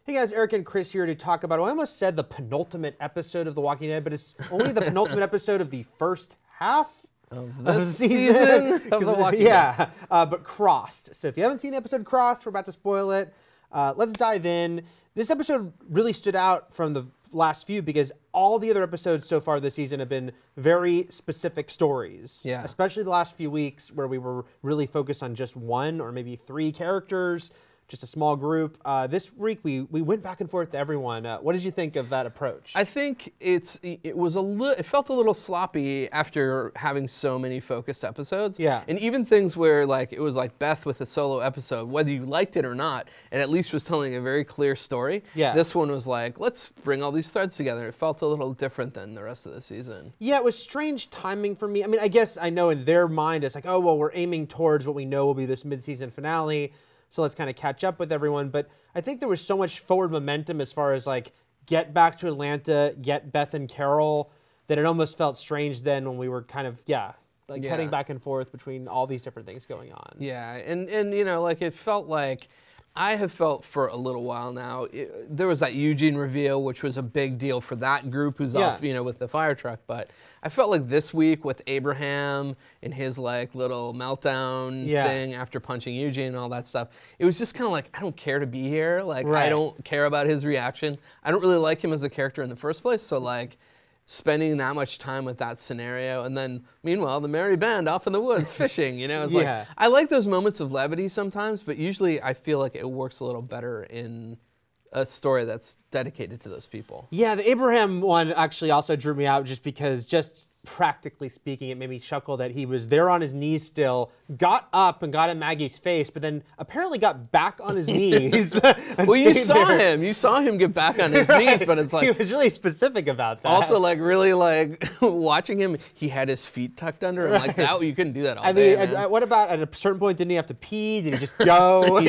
Hey guys, Eric and Chris here to talk about, I almost said the penultimate episode of The Walking Dead, but it's only the penultimate episode of the first half of this season of The Walking Dead. But Crossed. So if you haven't seen the episode Crossed, we're about to spoil it. Let's dive in. This episode really stood out from the last few because all the other episodes so far this season have been very specific stories. Yeah. Especially the last few weeks where we were really focused on just one or maybe three characters, just a small group. This week we went back and forth to everyone. What did you think of that approach? I think it felt a little sloppy after having so many focused episodes. Yeah. And even things where it was like Beth with a solo episode, whether you liked it or not, it at least was telling a very clear story. Yeah. This one was like, let's bring all these threads together. It felt a little different than the rest of the season. Yeah, it was strange timing for me. I mean, I guess I know in their mind it's like, oh, well, we're aiming towards what we know will be this mid-season finale. So let's kind of catch up with everyone. But I think there was so much forward momentum as far as get back to Atlanta, get Beth and Carol, that it almost felt strange then when we were kind of, cutting back and forth between all these different things going on. Yeah, and it felt like, I have felt for a little while now, there was that Eugene reveal, which was a big deal for that group who's off, with the fire truck. But I felt like this week with Abraham and his little meltdown thing after punching Eugene and all that stuff, it was just kind of I don't care to be here. I don't care about his reaction. I don't really like him as a character in the first place. So spending that much time with that scenario, and then meanwhile the merry band off in the woods fishing, it's I like those moments of levity sometimes, but usually I feel like it works a little better in a story that's dedicated to those people. Yeah, the Abraham one actually also drew me out just because, practically speaking, it made me chuckle that he was there on his knees still, got up and got in Maggie's face, but then apparently got back on his knees. Well, you saw him. You saw him get back on his knees, but it's he was really specific about that. Also, really watching him, he had his feet tucked under him that. You couldn't do that all day, man. What about at a certain point, didn't he have to pee? Did he just go? He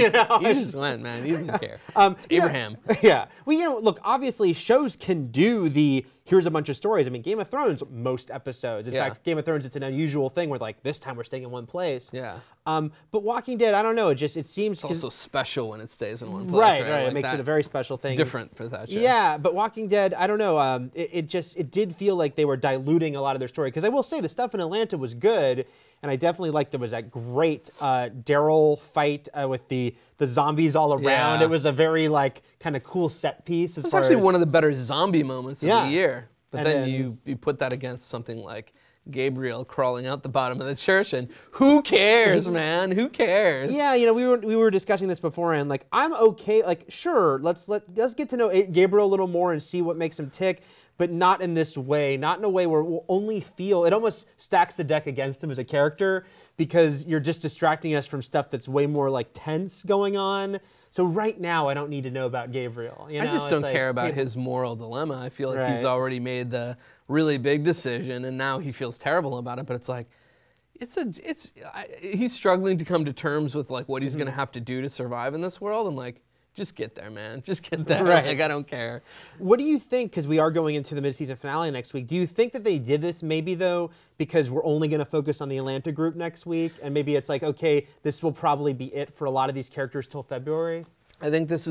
just went, man. He didn't care. It's Abraham. Yeah. Well, look, obviously shows can do the here's a bunch of stories. I mean, Game of Thrones, most episodes. In fact, Game of Thrones, it's an unusual thing where this time we're staying in one place. Yeah. But Walking Dead, I don't know. It seems it's also special when it stays in one place. Right. It makes it a very special thing. It's different for that show. Yeah, but Walking Dead, I don't know. It did feel like they were diluting a lot of their story. Because I will say the stuff in Atlanta was good, and I definitely liked there was that great Daryl fight with the zombies all around. Yeah. It was a very kind of cool set piece. It's actually one of the better zombie moments of the year. But then you put that against something like Gabriel crawling out the bottom of the church, and who cares, man? Who cares? Yeah, we were discussing this beforehand. I'm okay. Sure, let's get to know Gabriel a little more and see what makes him tick, but not in this way. Not in a way where we'll only feel it almost stacks the deck against him as a character because you're just distracting us from stuff that's way more tense going on. So right now, I don't need to know about Gabriel. I just don't care about his moral dilemma. I feel like he's already made the really big decision, and now he feels terrible about it. But he's struggling to come to terms with what he's going to have to do to survive in this world. And just get there, man. Just get there. I don't care. What do you think, because we are going into the mid-season finale next week, do you think that they did this maybe, though, because we're only going to focus on the Atlanta group next week, and maybe it's okay, this will probably be it for a lot of these characters till February? I think this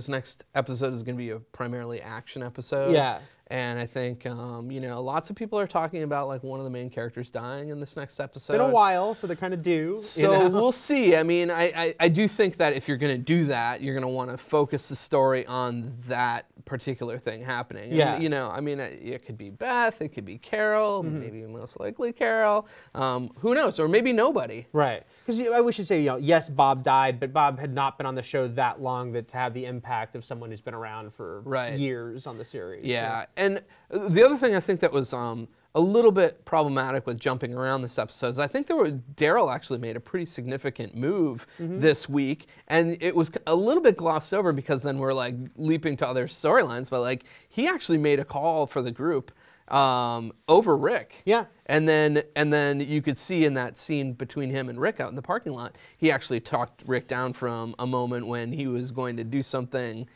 next episode is going to be a primarily action episode. Yeah. And I think, lots of people are talking about one of the main characters dying in this next episode. It's been a while, so they're kind of due. So we'll see. I mean, I do think that if you're going to do that, you're going to want to focus the story on that particular thing happening. Yeah. And, it could be Beth, it could be Carol, maybe most likely Carol. Who knows? Or maybe nobody. Right. Because we should say, yes, Bob died, but Bob had not been on the show that long to have the impact of someone who's been around for years on the series. Yeah. So. And the other thing I think that was a little bit problematic with jumping around this episode is I think Daryl actually made a pretty significant move this week, and it was a little bit glossed over because then we're leaping to other storylines, but he actually made a call for the group over Rick. Yeah. And then you could see in that scene between him and Rick out in the parking lot, he actually talked Rick down from a moment when he was going to do something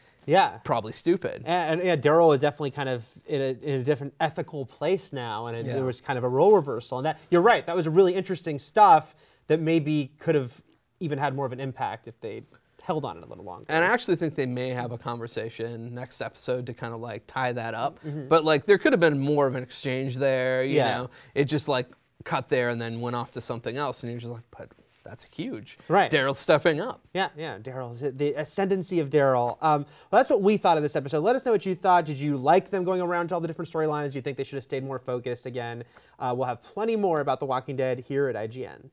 probably stupid. And Daryl is definitely kind of in a different ethical place now, and there was kind of a role reversal. And that, you're right, that was really interesting stuff that maybe could have even had more of an impact if they held on it a little longer. And I actually think they may have a conversation next episode to kind of like tie that up. But like there could have been more of an exchange there, you know. It just like cut there and then went off to something else, and you're just like, but that's huge. Right. Daryl's stepping up. Yeah, Daryl, the ascendancy of Daryl. Well, that's what we thought of this episode. Let us know what you thought. Did you like them going around to all the different storylines? Do you think they should have stayed more focused again? We'll have plenty more about The Walking Dead here at IGN.